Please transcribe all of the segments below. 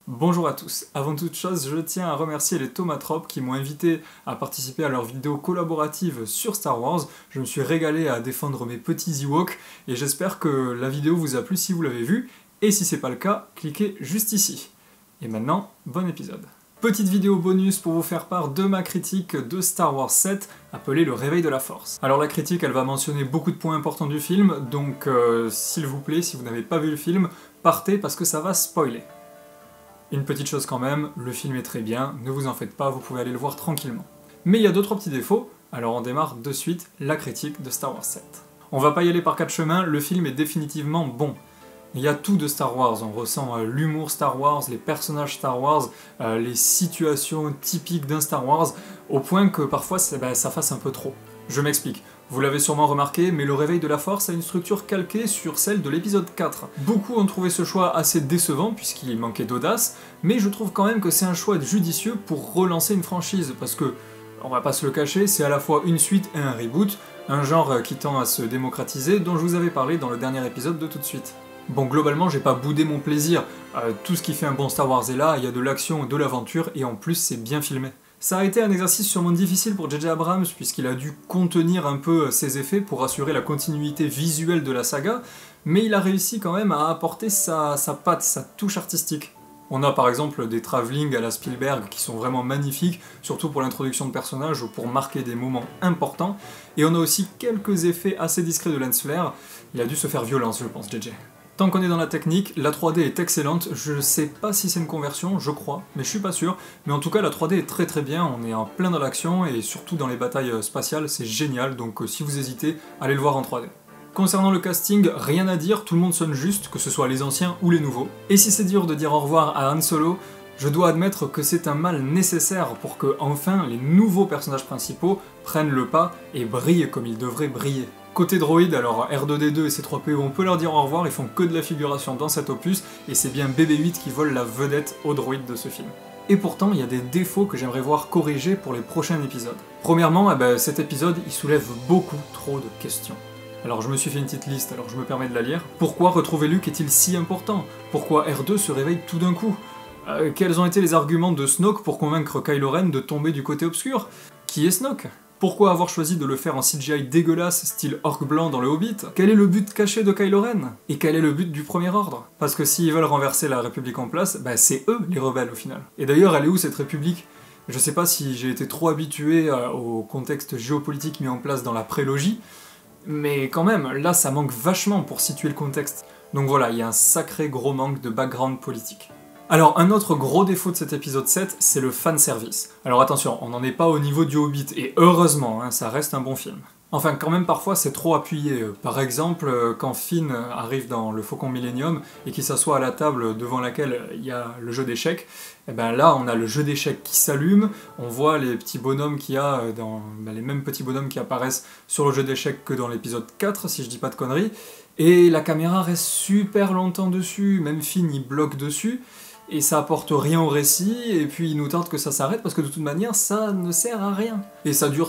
Bonjour à tous, avant toute chose je tiens à remercier les Tomatropes qui m'ont invité à participer à leur vidéo collaborative sur Star Wars. Je me suis régalé à défendre mes petits Ewoks et j'espère que la vidéo vous a plu si vous l'avez vue, et si c'est pas le cas, cliquez juste ici. Et maintenant, bon épisode. Petite vidéo bonus pour vous faire part de ma critique de Star Wars 7, appelée Le Réveil de la Force. Alors la critique, elle va mentionner beaucoup de points importants du film, donc s'il vous plaît, si vous n'avez pas vu le film, partez parce que ça va spoiler. Une petite chose quand même, le film est très bien, ne vous en faites pas, vous pouvez aller le voir tranquillement. Mais il y a 2-3 petits défauts, alors on démarre de suite la critique de Star Wars 7. On va pas y aller par 4 chemins, le film est définitivement bon. Il y a tout de Star Wars, on ressent l'humour Star Wars, les personnages Star Wars, les situations typiques d'un Star Wars, au point que parfois ça fasse un peu trop. Je m'explique. Vous l'avez sûrement remarqué, mais le Réveil de la Force a une structure calquée sur celle de l'épisode 4. Beaucoup ont trouvé ce choix assez décevant, puisqu'il manquait d'audace, mais je trouve quand même que c'est un choix judicieux pour relancer une franchise, parce que, on va pas se le cacher, c'est à la fois une suite et un reboot, un genre qui tend à se démocratiser, dont je vous avais parlé dans le dernier épisode de tout de suite. Bon, globalement, j'ai pas boudé mon plaisir, tout ce qui fait un bon Star Wars est là, il y a de l'action, de l'aventure, et en plus c'est bien filmé. Ça a été un exercice sûrement difficile pour J.J. Abrams, puisqu'il a dû contenir un peu ses effets pour assurer la continuité visuelle de la saga, mais il a réussi quand même à apporter sa patte, sa touche artistique. On a par exemple des travelling à la Spielberg qui sont vraiment magnifiques, surtout pour l'introduction de personnages ou pour marquer des moments importants, et on a aussi quelques effets assez discrets de lens flare. Il a dû se faire violence, je pense, J.J. Tant qu'on est dans la technique, la 3D est excellente, je sais pas si c'est une conversion, je crois, mais je suis pas sûr, mais en tout cas la 3D est très très bien, on est en plein dans l'action, et surtout dans les batailles spatiales, c'est génial, donc si vous hésitez, allez le voir en 3D. Concernant le casting, rien à dire, tout le monde sonne juste, que ce soit les anciens ou les nouveaux. Et si c'est dur de dire au revoir à Han Solo, je dois admettre que c'est un mal nécessaire pour que, enfin, les nouveaux personnages principaux prennent le pas et brillent comme ils devraient briller. Côté droïde, alors R2-D2 et C3PO, on peut leur dire au revoir, ils font que de la figuration dans cet opus, et c'est bien BB-8 qui vole la vedette aux droïdes de ce film. Et pourtant, il y a des défauts que j'aimerais voir corrigés pour les prochains épisodes. Premièrement, cet épisode, il soulève beaucoup trop de questions. Alors je me suis fait une petite liste, alors je me permets de la lire. Pourquoi retrouver Luke est-il si important? Pourquoi R2 se réveille tout d'un coup? Quels ont été les arguments de Snoke pour convaincre Kylo Ren de tomber du côté obscur? Qui est Snoke? Pourquoi avoir choisi de le faire en CGI dégueulasse, style orc blanc dans le Hobbit? Quel est le but caché de Kylo Ren? Et quel est le but du Premier Ordre? Parce que s'ils veulent renverser la République en place, c'est eux les rebelles au final. Et d'ailleurs, elle est où cette République? Je sais pas si j'ai été trop habitué au contexte géopolitique mis en place dans la prélogie, mais quand même, là ça manque vachement pour situer le contexte. Donc voilà, il y a un sacré gros manque de background politique. Alors, un autre gros défaut de cet épisode 7, c'est le fanservice. Alors attention, on n'en est pas au niveau du Hobbit, et heureusement, ça reste un bon film. Enfin, quand même, parfois, c'est trop appuyé. Par exemple, quand Finn arrive dans le Faucon Millenium, et qu'il s'assoit à la table devant laquelle il y a le jeu d'échecs, et là, on a le jeu d'échecs qui s'allume, on voit les petits bonhommes qu'il y a, les mêmes petits bonhommes qui apparaissent sur le jeu d'échecs que dans l'épisode 4, si je dis pas de conneries, et la caméra reste super longtemps dessus, même Finn, il bloque dessus, et ça apporte rien au récit, et puis il nous tente que ça s'arrête, parce que de toute manière, ça ne sert à rien. Et ça dure,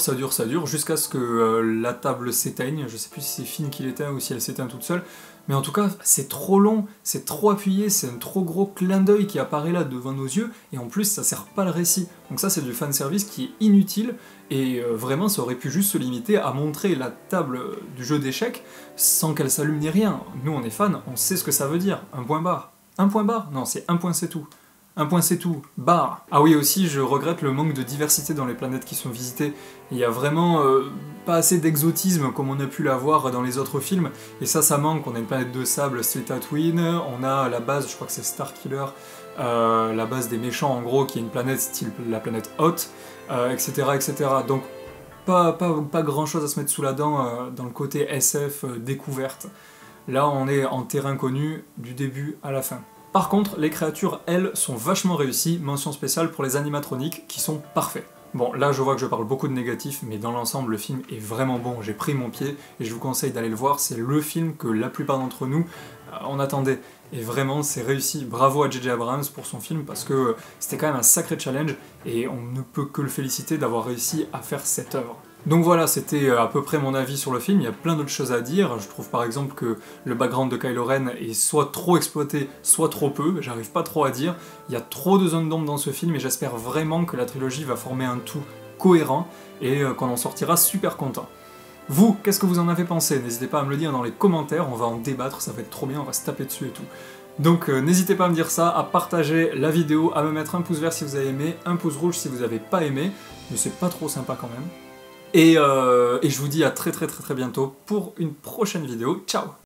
jusqu'à ce que la table s'éteigne, je sais plus si c'est Finn qui l'éteint ou si elle s'éteint toute seule, mais en tout cas, c'est trop long, c'est trop appuyé, c'est un trop gros clin d'œil qui apparaît là devant nos yeux, et en plus, ça sert pas le récit. Donc ça, c'est du fanservice qui est inutile, et vraiment, ça aurait pu juste se limiter à montrer la table du jeu d'échecs sans qu'elle s'allume ni rien. Nous, on est fans, on sait ce que ça veut dire, un point barre. Un point barre? Non, c'est un point c'est tout. Un point c'est tout. Barre. Ah oui, aussi, je regrette le manque de diversité dans les planètes qui sont visitées. Il y a vraiment pas assez d'exotisme comme on a pu l'avoir dans les autres films, et ça manque. On a une planète de sable, style Tatooine, on a la base, je crois que c'est Starkiller, la base des méchants en gros, qui est une planète style la planète Hoth, etc., etc. Donc, pas grand chose à se mettre sous la dent dans le côté SF découverte. Là, on est en terrain connu du début à la fin. Par contre, les créatures, elles, sont vachement réussies, mention spéciale pour les animatroniques, qui sont parfaits. Bon, là je vois que je parle beaucoup de négatifs, mais dans l'ensemble, le film est vraiment bon, j'ai pris mon pied, et je vous conseille d'aller le voir, c'est le film que la plupart d'entre nous, on attendait. Et vraiment, c'est réussi. Bravo à J.J. Abrams pour son film, parce que c'était quand même un sacré challenge, et on ne peut que le féliciter d'avoir réussi à faire cette œuvre. Donc voilà, c'était à peu près mon avis sur le film, il y a plein d'autres choses à dire. Je trouve par exemple que le background de Kylo Ren est soit trop exploité, soit trop peu, j'arrive pas trop à dire. Il y a trop de zones d'ombre dans ce film et j'espère vraiment que la trilogie va former un tout cohérent et qu'on en sortira super content. Vous, qu'est-ce que vous en avez pensé? N'hésitez pas à me le dire dans les commentaires, on va en débattre, ça va être trop bien, on va se taper dessus et tout. Donc n'hésitez pas à me dire ça, à partager la vidéo, à me mettre un pouce vert si vous avez aimé, un pouce rouge si vous avez pas aimé, mais c'est pas trop sympa quand même. Et je vous dis à très bientôt pour une prochaine vidéo. Ciao!